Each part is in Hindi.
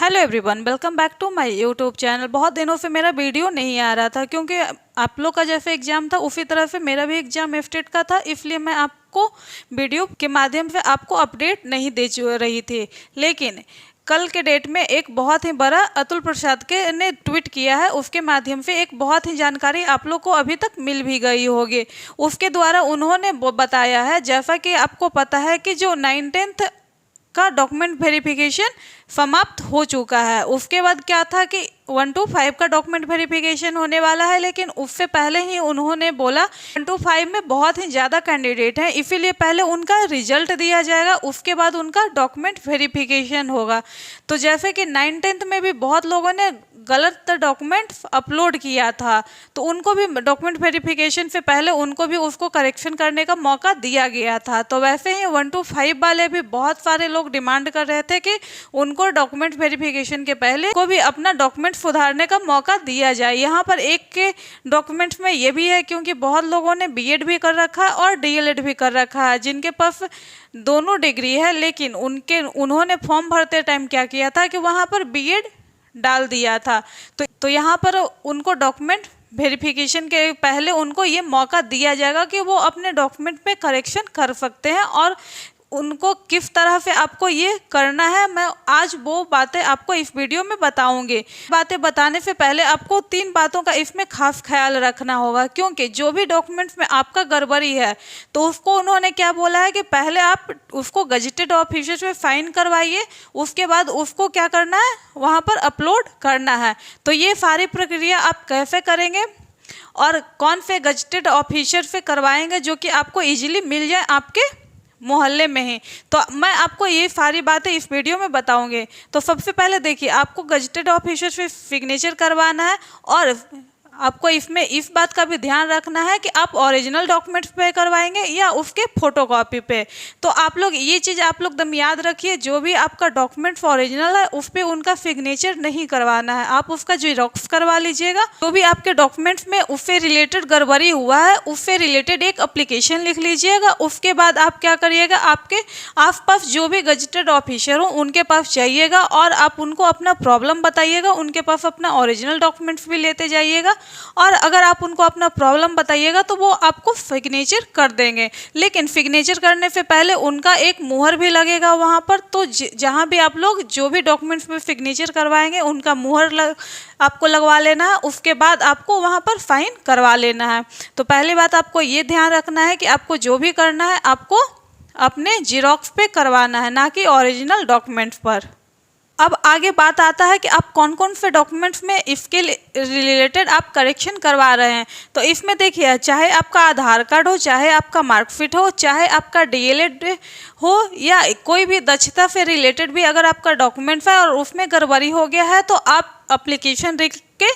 Hello everyone, welcome back to my YouTube channel. बहुत दिनों से मेरा वीडियो नहीं आ रहा था क्योंकि आप लोग का जैसे एग्जाम था उसी तरह से मेरा भी एग्जाम एफटेट का था, इसलिए मैं आपको वीडियो के माध्यम से आपको अपडेट नहीं दे रही थी। लेकिन कल के डेट में एक बहुत ही बड़ा अतुल प्रसाद के ने ट्वीट किया है, उसके माध्यम से एक बहुत ही जानकारी आप लोग को अभी तक मिल भी गई होगी। उसके द्वारा उन्होंने बताया है, जैसा कि आपको पता है कि जो 9th का डॉक्यूमेंट वेरिफिकेशन समाप्त हो चुका है। उसके बाद क्या था कि 1 to 5 का डॉक्यूमेंट वेरिफिकेशन होने वाला है, लेकिन उससे पहले ही उन्होंने बोला 1 to 5 में बहुत ही ज़्यादा कैंडिडेट हैं, इसीलिए पहले उनका रिजल्ट दिया जाएगा, उसके बाद उनका डॉक्यूमेंट वेरिफिकेशन होगा। तो जैसे कि 9th में भी बहुत लोगों ने गलत डॉक्यूमेंट अपलोड किया था, तो उनको भी डॉक्यूमेंट वेरिफिकेशन से पहले उनको भी उसको करेक्शन करने का मौका दिया गया था। तो वैसे ही 1 to 5 वाले भी बहुत सारे लोग डिमांड कर रहे थे कि उनको डॉक्यूमेंट वेरिफिकेशन के पहले को भी अपना डॉक्यूमेंट सुधारने का मौका दिया जाए। यहाँ पर एक के डॉक्यूमेंट्स में ये भी है, क्योंकि बहुत लोगों ने बीएड भी कर रखा है और डीएलएड भी कर रखा है, जिनके पास दोनों डिग्री है, लेकिन उन्होंने फॉर्म भरते टाइम क्या किया था कि वहाँ पर बीएड डाल दिया था। तो यहाँ पर उनको डॉक्यूमेंट वेरिफिकेशन के पहले उनको ये मौका दिया जाएगा कि वो अपने डॉक्यूमेंट में करेक्शन कर सकते हैं, और उनको किस तरह से आपको ये करना है मैं आज वो बातें आपको इस वीडियो में बताऊंगी। बातें बताने से पहले आपको 3 बातों का इसमें खास ख्याल रखना होगा, क्योंकि जो भी डॉक्यूमेंट्स में आपका गड़बड़ी है तो उसको उन्होंने क्या बोला है कि पहले आप उसको गजेटेड ऑफिसर से साइन करवाइए, उसके बाद उसको क्या करना है वहाँ पर अपलोड करना है। तो ये सारी प्रक्रिया आप कैसे करेंगे और कौन से गजेटेड ऑफिसर से करवाएंगे जो कि आपको ईजिली मिल जाए आपके मोहल्ले में ही, तो मैं आपको ये सारी बातें इस वीडियो में बताऊंगी। तो सबसे पहले देखिए, आपको गजेटेड ऑफिसर से सिग्नेचर करवाना है, और आपको इसमें इस बात का भी ध्यान रखना है कि आप ओरिजिनल डॉक्यूमेंट्स पे करवाएंगे या उसके फोटोकॉपी पे। तो आप लोग ये चीज़ आप लोग एकदम याद रखिए, जो भी आपका डॉक्यूमेंट्स ओरिजिनल है उस पर उनका सिग्नेचर नहीं करवाना है, आप उसका जेरॉक्स करवा लीजिएगा। जो भी आपके डॉक्यूमेंट्स में उससे रिलेटेड गड़बड़ी हुआ है उससे रिलेटेड एक एप्लीकेशन लिख लीजिएगा। उसके बाद आप क्या करिएगा, आपके आसपास जो भी गजेटेड ऑफिसर हो उनके पास जाइएगा और आप उनको अपना प्रॉब्लम बताइएगा, उनके पास अपना ओरिजिनल डॉक्यूमेंट्स भी लेते जाइएगा, और अगर आप उनको अपना प्रॉब्लम बताइएगा तो वो आपको सिग्नेचर कर देंगे। लेकिन सिग्नेचर करने से पहले उनका एक मुहर भी लगेगा वहाँ पर, तो जहाँ भी आप लोग जो भी डॉक्यूमेंट्स में सिग्नेचर करवाएंगे उनका मुहर आपको लगवा लेना है। उसके बाद आपको वहाँ पर साइन करवा लेना है। तो पहली बात आपको ये ध्यान रखना है कि आपको जो भी करना है आपको अपने जेरॉक्स पे करवाना है, ना कि ओरिजिनल डॉक्यूमेंट्स पर। अब आगे बात आता है कि आप कौन कौन से डॉक्यूमेंट्स में इसके रिलेटेड आप करेक्शन करवा रहे हैं। तो इसमें देखिए, चाहे आपका आधार कार्ड हो, चाहे आपका मार्कशीट हो, चाहे आपका डीएलएड हो, या कोई भी दक्षता से रिलेटेड भी अगर आपका डॉक्यूमेंट्स है और उसमें गड़बड़ी हो गया है, तो आप एप्लीकेशन लिख के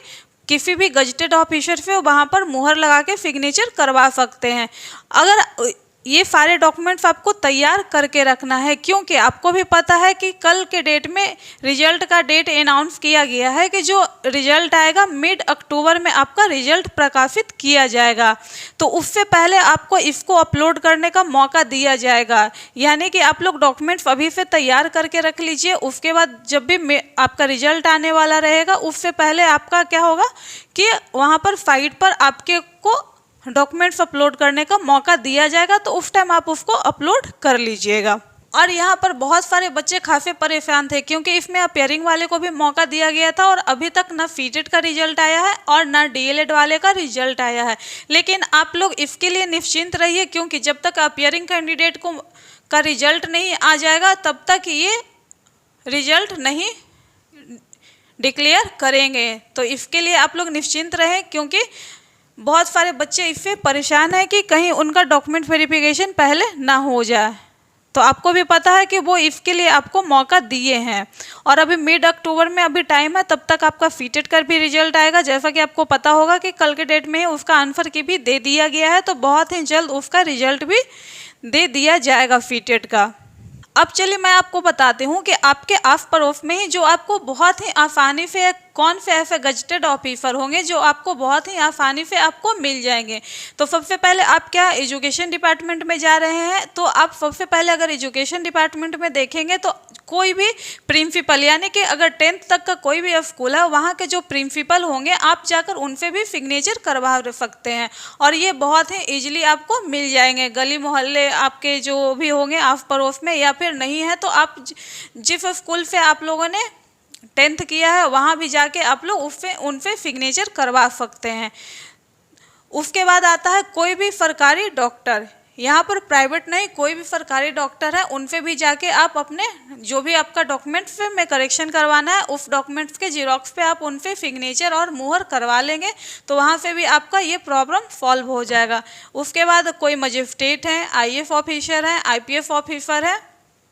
किसी भी गजेटेड ऑफिसर से वहाँ पर मुहर लगा के सिग्नेचर करवा सकते हैं। अगर ये सारे डॉक्यूमेंट्स आपको तैयार करके रखना है, क्योंकि आपको भी पता है कि कल के डेट में रिजल्ट का डेट अनाउंस किया गया है कि जो रिजल्ट आएगा मिड अक्टूबर में आपका रिजल्ट प्रकाशित किया जाएगा। तो उससे पहले आपको इसको अपलोड करने का मौका दिया जाएगा, यानी कि आप लोग डॉक्यूमेंट्स अभी से तैयार करके रख लीजिए। उसके बाद जब भी आपका रिजल्ट आने वाला रहेगा उससे पहले आपका क्या होगा कि वहाँ पर साइट पर आपके को डॉक्यूमेंट्स अपलोड करने का मौका दिया जाएगा, तो उस टाइम आप उसको अपलोड कर लीजिएगा। और यहाँ पर बहुत सारे बच्चे खासे परेशान थे, क्योंकि इसमें अपियरिंग वाले को भी मौका दिया गया था और अभी तक ना सीटेट का रिजल्ट आया है और ना डीएलएड वाले का रिजल्ट आया है। लेकिन आप लोग इसके लिए निश्चिंत रहिए, क्योंकि जब तक अपियरिंग कैंडिडेट का रिजल्ट नहीं आ जाएगा तब तक ये रिजल्ट नहीं डिक्लेयर करेंगे। तो इसके लिए आप लोग निश्चिंत रहें, क्योंकि बहुत सारे बच्चे इससे परेशान हैं कि कहीं उनका डॉक्यूमेंट वेरिफिकेशन पहले ना हो जाए। तो आपको भी पता है कि वो इसके लिए आपको मौका दिए हैं, और अभी मिड अक्टूबर में अभी टाइम है, तब तक आपका सीटेट का भी रिजल्ट आएगा। जैसा कि आपको पता होगा कि कल के डेट में उसका आंसर की भी दे दिया गया है, तो बहुत ही जल्द उसका रिजल्ट भी दे दिया जाएगा सीटेट का। अब चलिए मैं आपको बताती हूँ कि आपके आस पड़ोस में ही जो आपको बहुत ही आसानी से कौन से ऐसे गजटेड ऑफिसर होंगे जो आपको बहुत ही आसानी से आपको मिल जाएंगे। तो सबसे पहले आप क्या एजुकेशन डिपार्टमेंट में जा रहे हैं, तो आप सबसे पहले अगर एजुकेशन डिपार्टमेंट में देखेंगे तो कोई भी प्रिंसिपल, यानी कि अगर 10th तक का कोई भी स्कूल है वहाँ के जो प्रिंसिपल होंगे आप जाकर उनसे भी सिग्नेचर करवा सकते हैं, और ये बहुत ही ईजिली आपको मिल जाएंगे। गली मोहल्ले आपके जो भी होंगे आस पड़ोस में, या फिर नहीं है तो आप जिस स्कूल से आप लोगों ने 10th किया है वहाँ भी जाके आप लोग उनसे सिग्नेचर करवा सकते हैं। उसके बाद आता है कोई भी सरकारी डॉक्टर, यहाँ पर प्राइवेट नहीं, कोई भी सरकारी डॉक्टर है उनसे भी जाके आप अपने जो भी आपका डॉक्यूमेंट्स में करेक्शन करवाना है उस डॉक्यूमेंट्स के जीरोक्स पे आप उनसे सिग्नेचर और मुहर करवा लेंगे, तो वहाँ से भी आपका ये प्रॉब्लम सॉल्व हो जाएगा। उसके बाद कोई मजिस्ट्रेट हैं, IAS ऑफिसर हैं, IPS ऑफिसर है,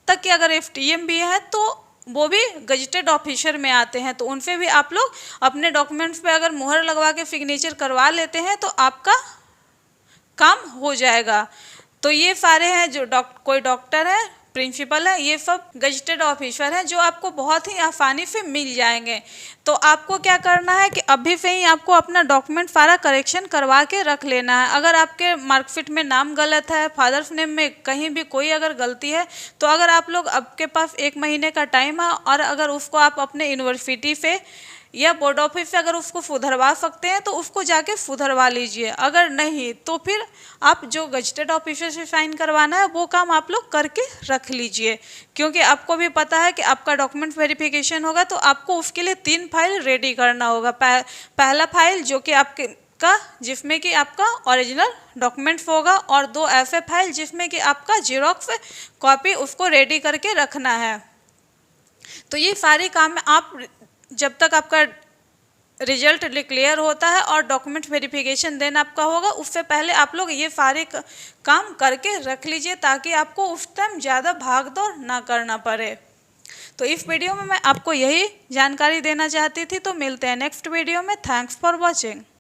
तक कि अगर FTM भी है तो वो भी गजटेड ऑफिसर में आते हैं, तो उनसे भी आप लोग अपने डॉक्यूमेंट्स पे अगर मुहर लगवा के सिग्नेचर करवा लेते हैं तो आपका काम हो जाएगा। तो ये सारे हैं जो कोई डॉक्टर है, प्रिंसिपल है, ये सब गजटेड ऑफिसर हैं जो आपको बहुत ही आसानी से मिल जाएंगे। तो आपको क्या करना है कि अभी से ही आपको अपना डॉक्यूमेंट सारा करेक्शन करवा के रख लेना है। अगर आपके मार्कशीट में नाम गलत है, फादर्स नेम में कहीं भी कोई अगर गलती है, तो अगर आप लोग आपके पास 1 महीने का टाइम है और अगर उसको आप अपने यूनिवर्सिटी से या बोर्ड ऑफिस से अगर उसको सुधरवा सकते हैं तो उसको जाके सुधरवा लीजिए। अगर नहीं तो फिर आप जो गजटेड ऑफिसर से साइन करवाना है वो काम आप लोग करके रख लीजिए, क्योंकि आपको भी पता है कि आपका डॉक्यूमेंट वेरिफिकेशन होगा तो आपको उसके लिए 3 फाइल रेडी करना होगा। पहला फाइल जो कि आपके का जिसमें कि आपका ओरिजिनल डॉक्यूमेंट्स होगा, और 2 ऐसे फाइल जिसमें कि आपका जीरोक्स कॉपी उसको रेडी करके रखना है। तो ये सारी काम आप जब तक आपका रिजल्ट डिक्लेयर होता है और डॉक्यूमेंट वेरिफिकेशन देन आपका होगा, उससे पहले आप लोग ये सारे काम करके रख लीजिए ताकि आपको उस टाइम ज़्यादा भाग दौड़ ना करना पड़े। तो इस वीडियो में मैं आपको यही जानकारी देना चाहती थी। तो मिलते हैं नेक्स्ट वीडियो में। Thanks for watching.